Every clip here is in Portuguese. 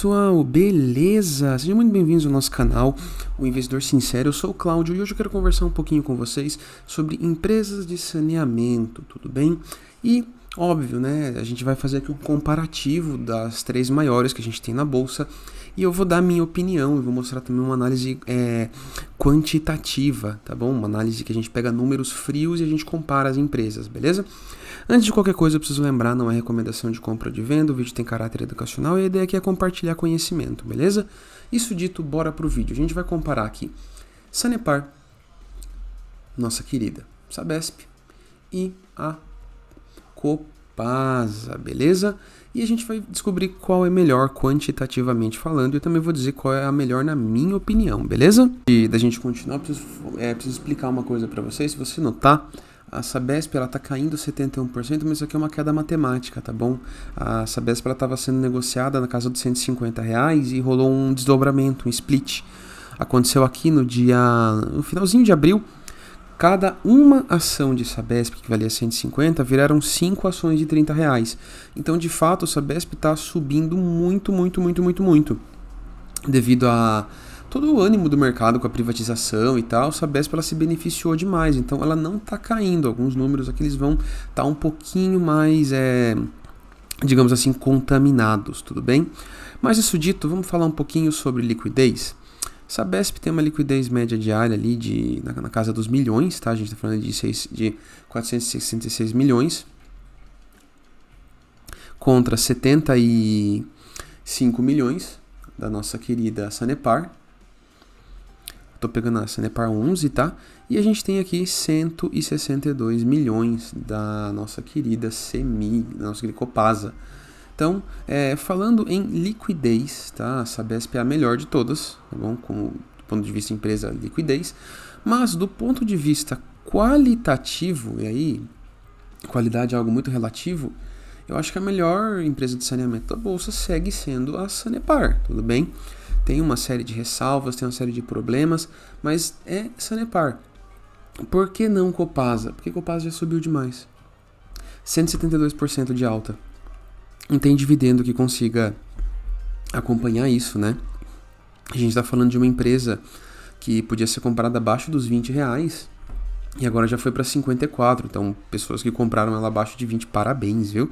pessoal, beleza? Sejam muito bem-vindos ao nosso canal, o Investidor Sincero. Eu sou o Cláudio e hoje eu quero conversar um pouquinho com vocês sobre empresas de saneamento, tudo bem? E, óbvio, né, a gente vai fazer aqui um comparativo das três maiores que a gente tem na bolsa e eu vou dar a minha opinião e vou mostrar também uma análise quantitativa, tá bom? Uma análise que a gente pega números frios e a gente compara as empresas, beleza? Antes de qualquer coisa, eu preciso lembrar, não é recomendação de compra ou de venda, o vídeo tem caráter educacional e a ideia aqui é compartilhar conhecimento, beleza? Isso dito, bora pro vídeo. A gente vai comparar aqui Sanepar, nossa querida Sabesp e a Copasa, beleza? E a gente vai descobrir qual é melhor quantitativamente falando e eu também vou dizer qual é a melhor na minha opinião, beleza? E da gente continuar, eu preciso explicar uma coisa para vocês, se você notar, a Sabesp ela tá caindo 71%, mas isso aqui é uma queda matemática, tá bom? A Sabesp ela estava sendo negociada na casa dos R$150 e rolou um desdobramento, um split. Aconteceu aqui no finalzinho de abril, cada uma ação de Sabesp que valia 150 viraram 5 ações de R$30. Então, de fato, a Sabesp está subindo muito, devido a todo o ânimo do mercado com a privatização e tal. A Sabesp ela se beneficiou demais, então ela não está caindo. Alguns números aqui eles vão estar um pouquinho mais, digamos assim, contaminados, tudo bem? Mas isso dito, vamos falar um pouquinho sobre liquidez. Sabesp tem uma liquidez média diária ali na casa dos milhões, tá? A gente está falando de 466 milhões contra 75 milhões da nossa querida Sanepar. Tô pegando a Sanepar 11, tá? E a gente tem aqui 162 milhões da nossa querida CEMIG, da nossa querida Copasa. Então, falando em liquidez, tá? A Sabesp é a melhor de todas, tá bom? Do ponto de vista empresa, liquidez. Mas do ponto de vista qualitativo, e aí, qualidade é algo muito relativo, eu acho que a melhor empresa de saneamento da bolsa segue sendo a Sanepar, tudo bem? Tem uma série de ressalvas, tem uma série de problemas, mas é Sanepar. Por que não Copasa? Porque Copasa já subiu demais. 172% de alta. Não tem dividendo que consiga acompanhar isso, né? A gente está falando de uma empresa que podia ser comprada abaixo dos R$20 e agora já foi para 54. Então, pessoas que compraram ela abaixo de 20, parabéns, viu?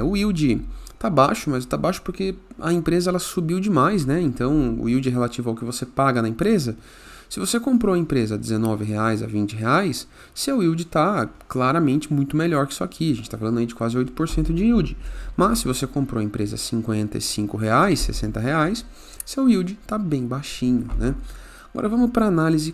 O yield tá baixo, mas tá baixo porque a empresa ela subiu demais, né? Então, o yield é relativo ao que você paga na empresa. Se você comprou a empresa a R$19 a R$20, seu yield está claramente muito melhor que isso aqui. A gente está falando aí de quase 8% de yield. Mas se você comprou a empresa a R$55, R$60, seu yield está bem baixinho, né? Agora vamos para a análise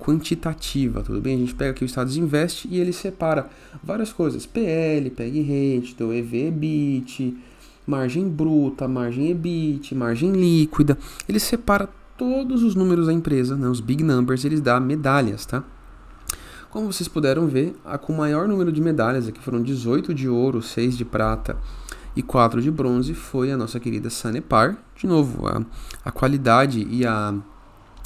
quantitativa, tudo bem? A gente pega aqui o Status Invest e ele separa várias coisas. PL, PEG Ratio, EV/EBIT, margem bruta, margem EBIT, margem líquida. Ele separa todos os números da empresa, né, os big numbers, eles dão medalhas, tá? Como vocês puderam ver, a com maior número de medalhas, aqui foram 18 de ouro, 6 de prata e 4 de bronze, foi a nossa querida Sanepar. De novo, a qualidade e a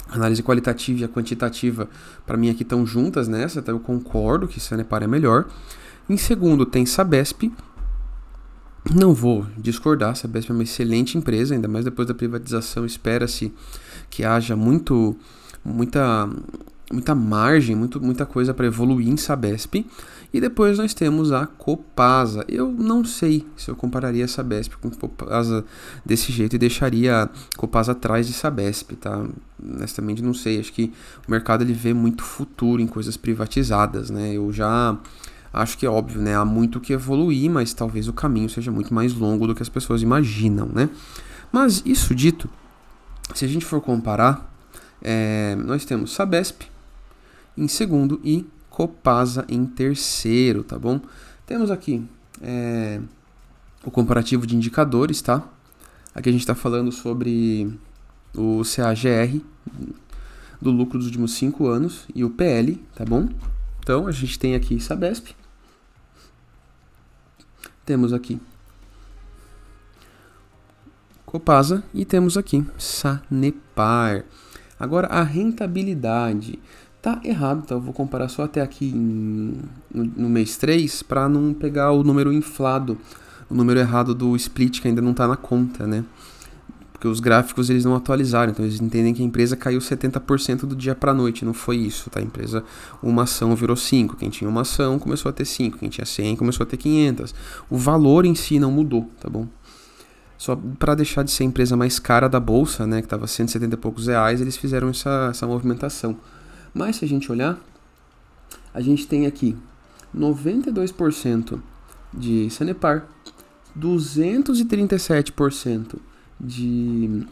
análise qualitativa e a quantitativa, para mim aqui estão juntas nessa, então eu concordo que Sanepar é melhor. Em segundo tem Sabesp. Não vou discordar, a Sabesp é uma excelente empresa, ainda mais depois da privatização, espera-se que haja muita margem, muita coisa para evoluir em Sabesp. E depois nós temos a Copasa. Eu não sei se eu compararia a Sabesp com Copasa desse jeito e deixaria a Copasa atrás de Sabesp, tá? Honestamente não sei, acho que o mercado ele vê muito futuro em coisas privatizadas, né? Eu já acho que é óbvio, né? Há muito que evoluir, mas talvez o caminho seja muito mais longo do que as pessoas imaginam, né? Mas isso dito, se a gente for comparar, nós temos Sabesp em segundo e Copasa em terceiro, tá bom? Temos aqui o comparativo de indicadores, tá? Aqui a gente está falando sobre o CAGR do lucro dos últimos 5 anos e o PL, tá bom? Então a gente tem aqui Sabesp, temos aqui Copasa e temos aqui Sanepar. Agora a rentabilidade tá errado, tá? Eu vou comparar só até aqui no mês 3 para não pegar o número inflado o número errado do split que ainda não está na conta, né? Porque os gráficos eles não atualizaram, então eles entendem que a empresa caiu 70% do dia para a noite, não foi isso, tá? A empresa, uma ação virou 5, quem tinha uma ação começou a ter 5, quem tinha 100 começou a ter 500. O valor em si não mudou, tá bom? Só para deixar de ser a empresa mais cara da bolsa, né, que estava 170 e poucos reais, eles fizeram essa movimentação. Mas se a gente olhar, a gente tem aqui 92% de Sanepar, 237% de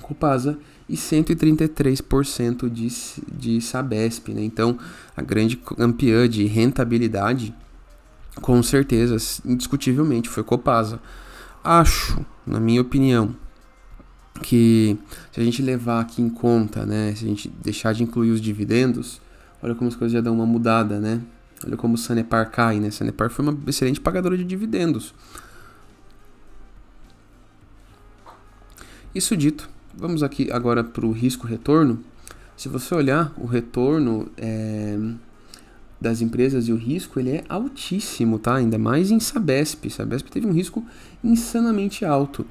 Copasa e 133% de Sabesp, né? Então, a grande campeã de rentabilidade, com certeza, indiscutivelmente, foi Copasa. Acho, na minha opinião, que se a gente levar aqui em conta, né, se a gente deixar de incluir os dividendos, olha como as coisas já dão uma mudada, né? Olha como o Sanepar cai, né? Sanepar foi uma excelente pagadora de dividendos. Isso dito, vamos aqui agora para o risco-retorno. Se você olhar o retorno das empresas e o risco, ele é altíssimo, tá? Ainda mais em Sabesp. Sabesp teve um risco insanamente alto.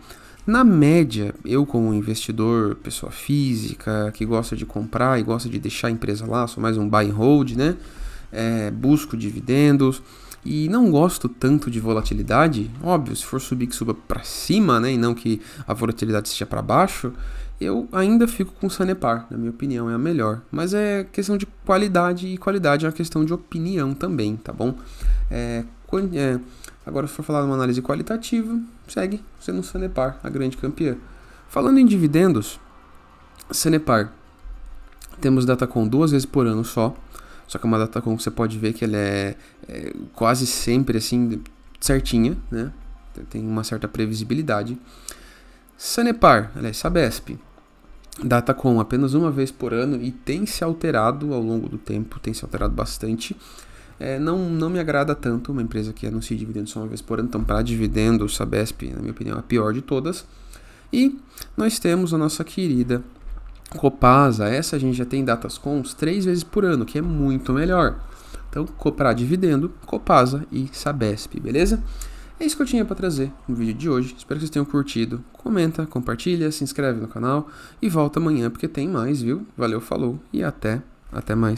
Na média, eu como investidor, pessoa física, que gosta de comprar e gosta de deixar a empresa lá, sou mais um buy and hold, né? Busco dividendos e não gosto tanto de volatilidade. Óbvio, se for subir, que suba para cima, né? E não que a volatilidade seja para baixo. Eu ainda fico com o Sanepar, na minha opinião, é a melhor. Mas é questão de qualidade, e qualidade é uma questão de opinião também, tá bom? Agora, se for falar de uma análise qualitativa, segue sendo o Sanepar, a grande campeã. Falando em dividendos, Sanepar, temos Datacom 2 vezes por ano só que é uma Datacom que você pode ver que ela é quase sempre assim, certinha, né? Tem uma certa previsibilidade. Sanepar, Sabesp, Datacom apenas uma vez por ano e tem se alterado ao longo do tempo, tem se alterado bastante. Não me agrada tanto uma empresa que anuncia dividendos só uma vez por ano, então para dividendos, Sabesp, na minha opinião, é a pior de todas. E nós temos a nossa querida Copasa, essa a gente já tem Datacom 3 vezes por ano, que é muito melhor. Então, para dividendo, Copasa e Sabesp, beleza? É isso que eu tinha para trazer no vídeo de hoje. Espero que vocês tenham curtido. Comenta, compartilha, se inscreve no canal e volta amanhã porque tem mais, viu? Valeu, falou e até mais.